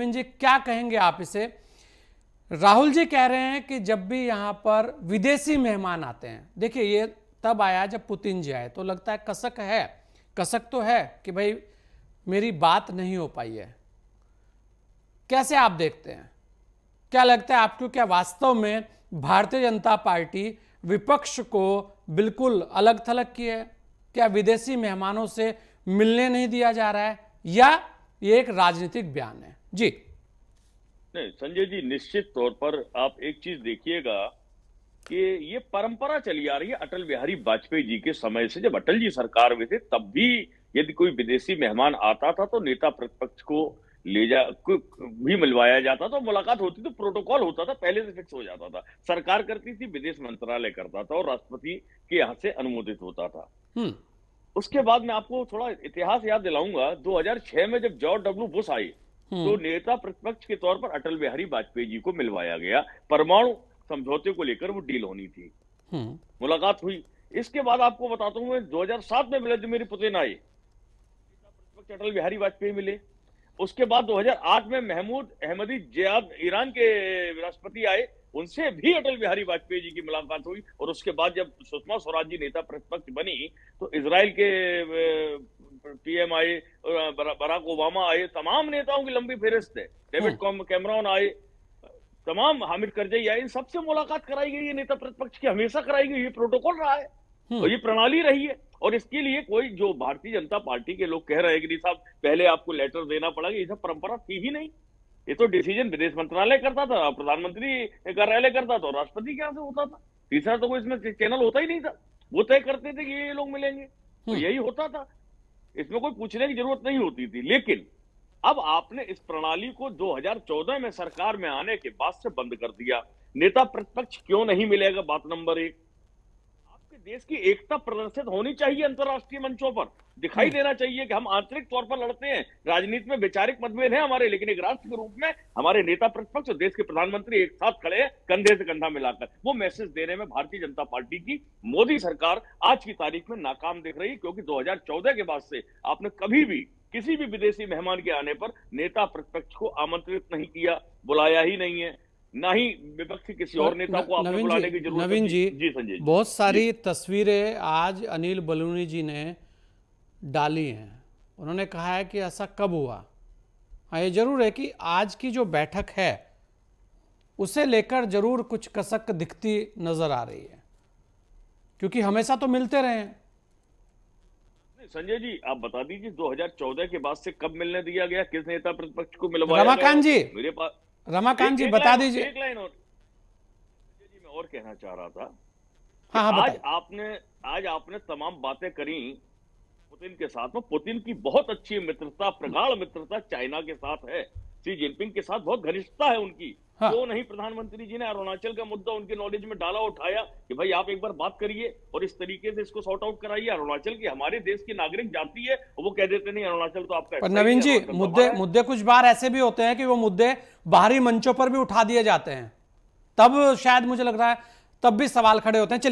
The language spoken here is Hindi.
नवीन जी क्या कहेंगे आप इसे? राहुल जी कह रहे हैं कि जब भी यहां पर विदेशी मेहमान आते हैं, देखिए ये तब आया जब पुतिन जी आए, तो लगता है कसक तो है कि भाई मेरी बात नहीं हो पाई है। कैसे आप देखते हैं, क्या लगता है आपको, क्या वास्तव में भारतीय जनता पार्टी विपक्ष को बिल्कुल अलग थलग की है? क्या विदेशी मेहमानों से मिलने नहीं दिया जा रहा है, या ये एक राजनीतिक बयान है? जी नहीं संजय जी, निश्चित तौर पर आप एक चीज देखिएगा कि ये परंपरा चली आ रही है अटल बिहारी वाजपेयी जी के समय से। जब अटल जी सरकार में थे तब भी यदि कोई विदेशी मेहमान आता था तो नेता प्रतिपक्ष को भी मिलवाया जाता था, मुलाकात होती तो प्रोटोकॉल होता था, पहले से फिक्स हो जाता था। सरकार करती थी, विदेश मंत्रालय करता था और राष्ट्रपति के यहाँ से अनुमोदित होता था। हम्म उसके बाद मैं आपको थोड़ा इतिहास याद दिलाऊंगा। 2006 में जब जॉर्ज डब्ल्यू बुश आए तो हम्म नेता प्रतिपक्ष के तौर पर अटल बिहारी वाजपेयी जी को मिलवाया गया। परमाणु समझौते को लेकर वो डील होनी थी, हम्म मुलाकात हुई। इसके बाद आपको बताता हूं, मैं 2007 में व्लादिमीर पुतिन आए, नेता प्रतिपक्ष अटल बिहारी वाजपेयी मिले। उसके बाद 2008 में महमूद अहमदी जियाद ईरान के राष्ट्रपति आए, उनसे भी अटल बिहारी वाजपेयी जी की मुलाकात हुई। और उसके बाद जब सुषमा स्वराज जी नेता प्रतिपक्ष बनी तो इजराइल के पीएम आए, बराक ओबामा आए, तमाम नेताओं की लंबी फेहरिस्त है। डेविड कैमरॉन आए, तमाम हामिद करजई आए, इन सबसे मुलाकात कराई गई है नेता प्रतिपक्ष की, हमेशा कराई गई। ये प्रोटोकॉल रहा है और ये प्रणाली रही है। और इसके लिए कोई जो भारतीय जनता पार्टी के लोग कह रहे हैं कि नहीं साहब पहले आपको लेटर देना पड़ेगा, ये सब परंपरा थी ही नहीं। ये तो डिसीजन विदेश मंत्रालय करता था, प्रधानमंत्री कार्यालय करता था, राष्ट्रपति के यहाँ से होता था। तीसरा तो कोई इसमें चैनल होता ही नहीं था। वो तय करते थे कि ये लोग मिलेंगे, तो यही होता था। इसमें कोई पूछने की जरूरत नहीं होती थी। लेकिन अब आपने इस प्रणाली को 2014 में सरकार में आने के बाद से बंद कर दिया। नेता प्रतिपक्ष क्यों नहीं मिलेगा? बात नंबर एक, आपके देश की एकता प्रदर्शित होनी चाहिए, अंतर्राष्ट्रीय मंचों पर दिखाई देना चाहिए कि हम आंतरिक तौर पर लड़ते हैं। राजनीति में वैचारिक मतभेद है हमारे, लेकिन एक राष्ट्र के रूप में हमारे नेता प्रतिपक्ष और देश के प्रधानमंत्री एक साथ खड़े हैं, कंधे से कंधा मिलाकर। वो मैसेज देने में भारतीय जनता पार्टी की मोदी सरकार आज की तारीख में नाकाम दिख रही है, क्योंकि 2014 के बाद से आपने कभी भी किसी भी विदेशी मेहमान के आने पर नेता प्रतिपक्ष को आमंत्रित नहीं किया, बुलाया ही नहीं है, ना ही विपक्ष किसी और नेता को आपने बुलाने की जरूरत है। नवीन जी, जी संजय जी, बहुत सारी तस्वीरें आज अनिल बलूनी जी ने डाली हैं। उन्होंने कहा है कि ऐसा कब हुआ। हाँ, ये जरूर है कि आज की जो बैठक है उसे लेकर जरूर कुछ कसक दिखती नजर आ रही है, क्योंकि हमेशा तो मिलते रहे हैं। संजय जी आप बता दीजिए 2014 के बाद से कब मिलने दिया गया, किस नेता प्रतिपक्ष को मिलवाया गया? रमाकांत जी, मेरे पास रमाकांत जी बता दीजिए। एक लाइन और संजय जी मैं और कहना चाह रहा था कि हाँ हाँ, आज आपने तमाम बातें करी पुतिन के साथ में। पुतिन की बहुत अच्छी मित्रता, प्रगाढ़ मित्रता चाइना के साथ है, शी जिनपिंग के साथ बहुत घनिष्ठता है उनकी। हाँ। क्यों नहीं प्रधानमंत्री जी ने अरुणाचल का मुद्दा उनके नॉलेज में डाला, उठाया कि भाई आप एक बार बात करिए और इस तरीके से इसको सॉर्ट आउट कराइए। अरुणाचल की हमारे देश की नागरिक जाती है और वो कह देते नहीं अरुणाचल तो आपका। पर नवीन जी, मुद्दे कुछ बार ऐसे भी होते हैं कि वो मुद्दे बाहरी मंचों पर भी उठा दिए जाते हैं, तब शायद मुझे लग रहा है तब भी सवाल खड़े होते हैं। चलिए।